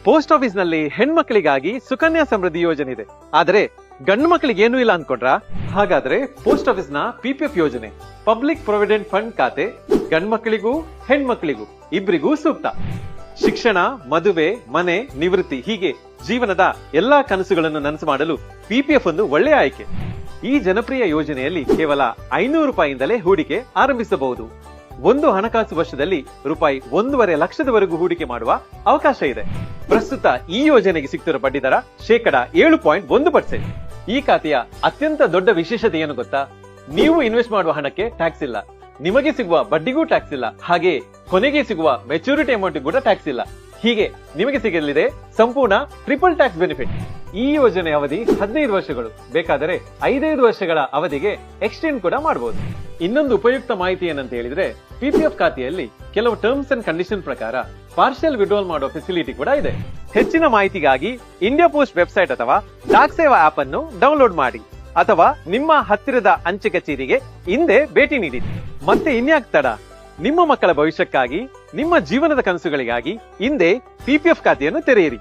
Post office ನಲ್ಲಿ ಹೆಣ್ಮಕ್ಳಿಗಾಗಿ ಸುಕನ್ಯಾ ಸಮೃದ್ಧಿ ಯೋಜನೆ ಇದೆ. ಆದ್ರೆ ಗಂಡು ಮಕ್ಕಳಿಗೆ ಏನೂ ಇಲ್ಲ ಅನ್ಕೊಂಡ್ರಾ? ಹಾಗಾದ್ರೆ ಪೋಸ್ಟ್ ಆಫೀಸ್ ನ PPF ಯೋಜನೆ, ಪಬ್ಲಿಕ್ ಪ್ರೊವಿಡೆಂಟ್ ಫಂಡ್ ಖಾತೆ, ಗಂಡು ಮಕ್ಕಳಿಗೂ ಹೆಣ್ಮಕ್ಳಿಗೂ ಇಬ್ರಿಗೂ ಸೂಕ್ತ. ಶಿಕ್ಷಣ, ಮದುವೆ, ಮನೆ, ನಿವೃತ್ತಿ ಹೀಗೆ ಜೀವನದ ಎಲ್ಲಾ ಕನಸುಗಳನ್ನು ನನಸು ಮಾಡಲು PPF ಒಂದು ಒಳ್ಳೆಯ ಆಯ್ಕೆ. ಈ ಜನಪ್ರಿಯ ಯೋಜನೆಯಲ್ಲಿ ಕೇವಲ 500 ರೂಪಾಯಿಯಿಂದಲೇ ಹೂಡಿಕೆ ಆರಂಭಿಸಬಹುದು. ಒಂದು ಹಣಕಾಸು ವರ್ಷದಲ್ಲಿ ರೂಪಾಯಿ 1.5 ಲಕ್ಷದವರೆಗೂ ಹೂಡಿಕೆ ಮಾಡುವ ಅವಕಾಶ ಇದೆ. ಪ್ರಸ್ತುತ ಈ ಯೋಜನೆಗೆ ಸಿಗ್ತಿರೋ ಬಡ್ಡಿದರ 7.1%. ಈ ಖಾತೆಯ ಅತ್ಯಂತ ದೊಡ್ಡ ವಿಶೇಷತೆ ಏನು ಗೊತ್ತಾ? ನೀವು ಇನ್ವೆಸ್ಟ್ ಮಾಡುವ ಹಣಕ್ಕೆ ಟ್ಯಾಕ್ಸ್ ಇಲ್ಲ, ನಿಮಗೆ ಸಿಗುವ ಬಡ್ಡಿಗೂ ಟ್ಯಾಕ್ಸ್ ಇಲ್ಲ, ಹಾಗೆ ಕೊನೆಗೆ ಸಿಗುವ ಮೆಚುರಿಟಿ ಅಮೌಂಟ್ ಕೂಡ ಟ್ಯಾಕ್ಸ್ ಇಲ್ಲ. ಹೀಗೆ ನಿಮಗೆ ಸಿಗಲಿದೆ ಸಂಪೂರ್ಣ ಟ್ರಿಪಲ್ ಟ್ಯಾಕ್ಸ್ ಬೆನಿಫಿಟ್. ಈ ಯೋಜನೆ ಅವಧಿ 15 ವರ್ಷಗಳು, ಬೇಕಾದರೆ 5 ವರ್ಷಗಳ ಅವಧಿಗೆ ಎಕ್ಸ್ಟೆಂಡ್ ಕೂಡ ಮಾಡಬಹುದು. ಇನ್ನೊಂದು ಉಪಯುಕ್ತ ಮಾಹಿತಿ ಏನಂತ ಹೇಳಿದ್ರೆ, PPF ಖಾತೆಯಲ್ಲಿ ಕೆಲವು ಟರ್ಮ್ಸ್ ಅಂಡ್ ಕಂಡೀಷನ್ ಪ್ರಕಾರ ಪಾರ್ಷಿಯಲ್ ವಿಡ್ರಾಲ್ ಮಾಡೋ ಫೆಸಿಲಿಟಿ ಕೂಡ ಇದೆ. ಹೆಚ್ಚಿನ ಮಾಹಿತಿಗಾಗಿ ಇಂಡಿಯಾ ಪೋಸ್ಟ್ ವೆಬ್ಸೈಟ್ ಅಥವಾ ಡಾಕ್ ಸೇವಾ ಆಪ್ ಅನ್ನು ಡೌನ್ಲೋಡ್ ಮಾಡಿ, ಅಥವಾ ನಿಮ್ಮ ಹತ್ತಿರದ ಅಂಚೆ ಕಚೇರಿಗೆ ಹಿಂದೆ ಭೇಟಿ ನೀಡಿ. ಮತ್ತೆ ಇನ್ಯಾಕ್ ತಡ? ನಿಮ್ಮ ಮಕ್ಕಳ ಭವಿಷ್ಯಕ್ಕಾಗಿ, ನಿಮ್ಮ ಜೀವನದ ಕನಸುಗಳಿಗಾಗಿ ಹಿಂದೆ PPF ಖಾತೆಯನ್ನು ತೆರೆಯಿರಿ.